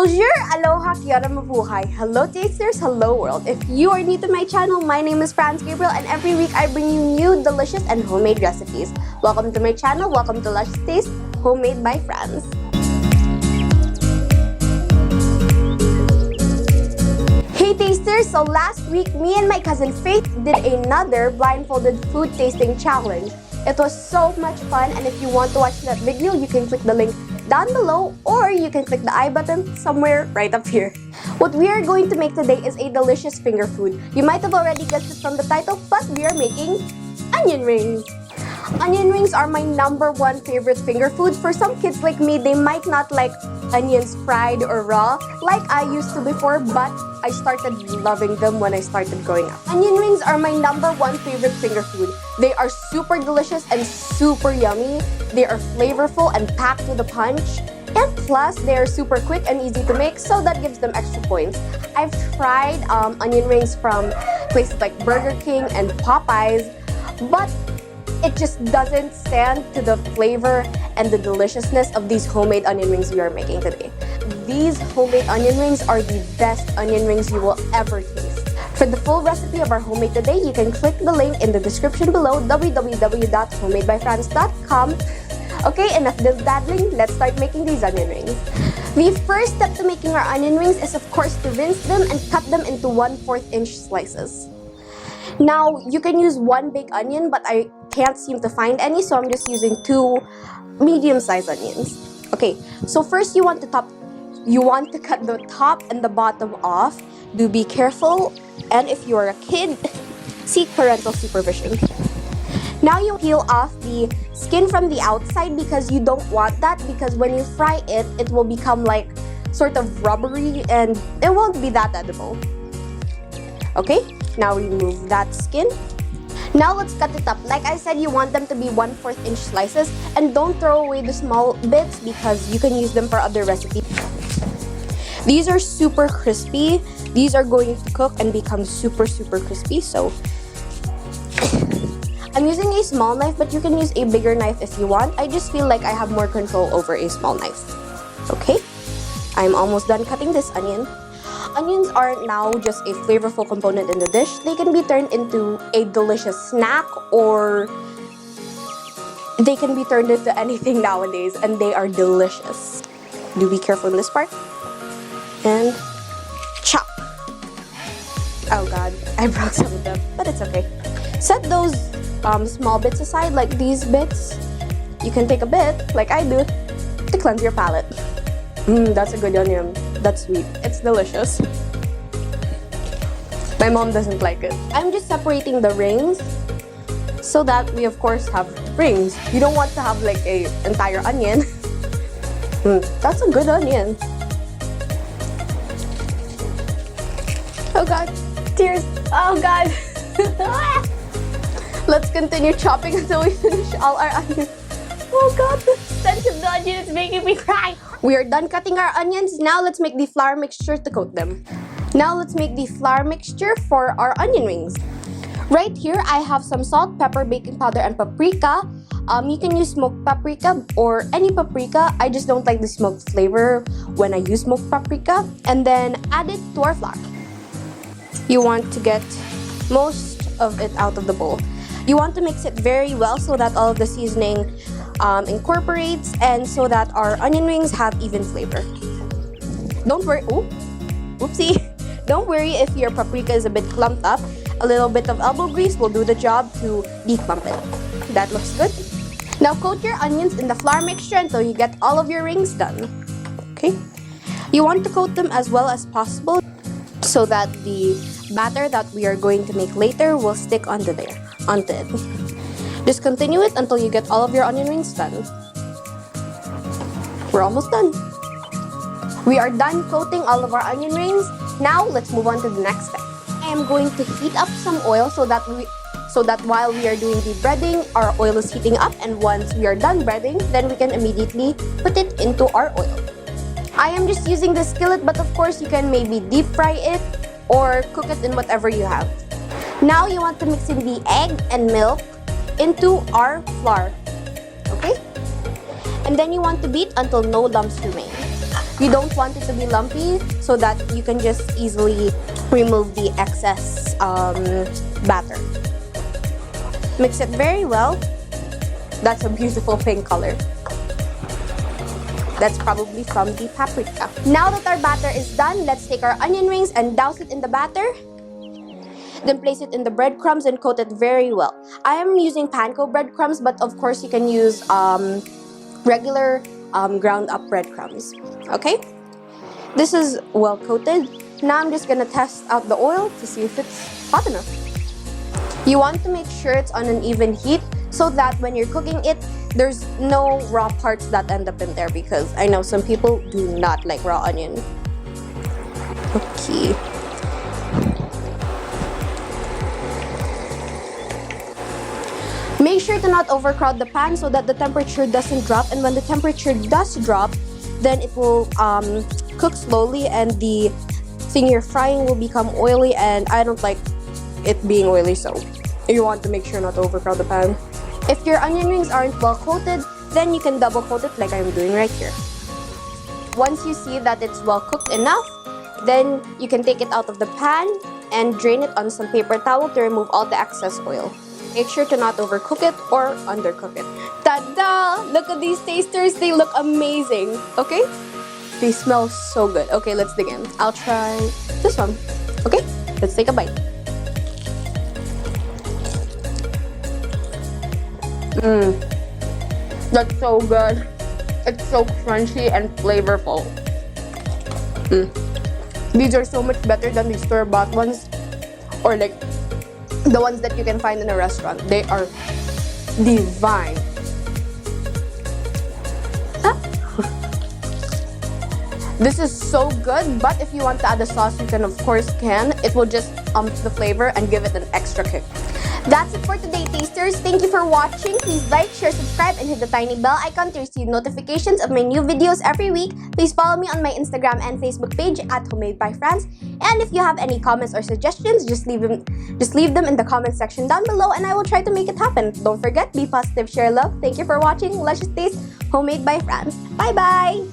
Bonjour, aloha, kiara mabuhay. Hello tasters, hello world. If you are new to my channel, my name is Franz Gabriel and every week I bring you new, delicious, and homemade recipes. Welcome to my channel, welcome to Lush Taste, Homemade by Franz. Hey tasters, so last week, me and my cousin Faith did another blindfolded food tasting challenge. It was so much fun, and if you want to watch that video, you can click the link down below or you can click the I button somewhere right up here. What we are going to make today is a delicious finger food. You might have already guessed it from the title, but we are making onion rings. Onion rings are my #1 favorite finger food. For some kids like me, they might not like onions fried or raw like I used to before, but I started loving them when I started growing up. Onion rings are my #1 favorite finger food. They are super delicious and super yummy. They are flavorful and packed with a punch. And plus, they are super quick and easy to make, so that gives them extra points. I've tried onion rings from places like Burger King and Popeyes, but it just doesn't stand to the flavor and the deliciousness of these homemade onion rings we are making today. These homemade onion rings are the best onion rings you will ever taste. For the full recipe of our homemade today, you can click the link in the description below, www.homemadebyfranz.com. Okay, enough dabbling, let's start making these onion rings. The first step to making our onion rings is of course to rinse them and cut them into 1/4 inch slices. Now, you can use one big onion, but I can't seem to find any, so I'm just using 2 medium-sized onions. Okay, so first you want to cut the top and the bottom off. Do be careful, and if you are a kid, seek parental supervision. Now you peel off the skin from the outside because you don't want that, because when you fry it, it will become like sort of rubbery and it won't be that edible. Okay, now remove that skin. Now let's cut it up. Like I said, you want them to be 1/4 inch slices, and don't throw away the small bits because you can use them for other recipes. These are super crispy. These are going to cook and become super crispy, so I'm using a small knife, but you can use a bigger knife if you want. I just feel like I have more control over a small knife. Okay, I'm almost done cutting this onion. Onions aren't now just a flavorful component in the dish. They can be turned into a delicious snack, or they can be turned into anything nowadays, and they are delicious. Do be careful in this part. And chop. Oh god, I broke some of them, but it's okay. Set those small bits aside, like these bits. You can take a bit, like I do, to cleanse your palate. That's a good onion. That's sweet. It's delicious. My mom doesn't like it. I'm just separating the rings so that we of course have rings. You don't want to have like a entire onion. That's a good onion. Oh god, tears. Oh god. Let's continue chopping until we finish all our onions. Oh god, the stench of the onion is making me cry. We are done cutting our onions. Now let's make the flour mixture to coat them. Now let's make the flour mixture for our onion rings. Right here, I have some salt, pepper, baking powder, and paprika. You can use smoked paprika or any paprika. I just don't like the smoked flavor when I use smoked paprika. And then add it to our flour. You want to get most of it out of the bowl. You want to mix it very well so that all of the seasoning incorporates and so that our onion rings have even flavor. Don't worry, whoopsie. Don't worry if your paprika is a bit clumped up. A little bit of elbow grease will do the job to declump it. That looks good. Now coat your onions in the flour mixture until you get all of your rings done. Okay? You want to coat them as well as possible so that the batter that we are going to make later will stick onto it. Just continue it until you get all of your onion rings done. We're almost done. We are done coating all of our onion rings. Now let's move on to the next step. I am going to heat up some oil so that while we are doing the breading, our oil is heating up, and once we are done breading, then we can immediately put it into our oil. I am just using the skillet, but of course you can maybe deep fry it or cook it in whatever you have. Now you want to mix in the egg and milk into our flour. Okay? And then you want to beat until no lumps remain. You don't want it to be lumpy so that you can just easily remove the excess batter. Mix it very well. That's a beautiful pink color. That's probably from the paprika. Now that our batter is done, let's take our onion rings and douse it in the batter. Then place it in the breadcrumbs and coat it very well. I am using panko breadcrumbs, but of course you can use regular ground up breadcrumbs. Okay? This is well coated. Now I'm just gonna test out the oil to see if it's hot enough. You want to make sure it's on an even heat so that when you're cooking it, there's no raw parts that end up in there, because I know some people do not like raw onion. Okay. Make sure to not overcrowd the pan so that the temperature doesn't drop, and when the temperature does drop, then it will cook slowly and the thing you're frying will become oily, and I don't like it being oily, so you want to make sure not to overcrowd the pan. If your onion rings aren't well coated, then you can double coat it like I'm doing right here. Once you see that it's well cooked enough, then you can take it out of the pan and drain it on some paper towel to remove all the excess oil. Make sure to not overcook it or undercook it. Ta-da! Look at these tasters, they look amazing, okay? They smell so good. Okay, let's dig in. I'll try this one. Okay, let's take a bite. That's so good. It's so crunchy and flavorful. These are so much better than the store-bought ones, or like the ones that you can find in a restaurant. They are divine. This is so good, but if you want to add a sauce, you can of course can. It will just the flavor and give it an extra kick. That's it for today, tasters. Thank you for watching. Please like, share, subscribe, and hit the tiny bell icon to receive notifications of my new videos every week. Please follow me on my Instagram and Facebook page at homemadebyfranz. And if you have any comments or suggestions, just leave them in the comment section down below, and I will try to make it happen. Don't forget, be positive, share love. Thank you for watching. Let's just taste Homemade by Franz. Bye bye.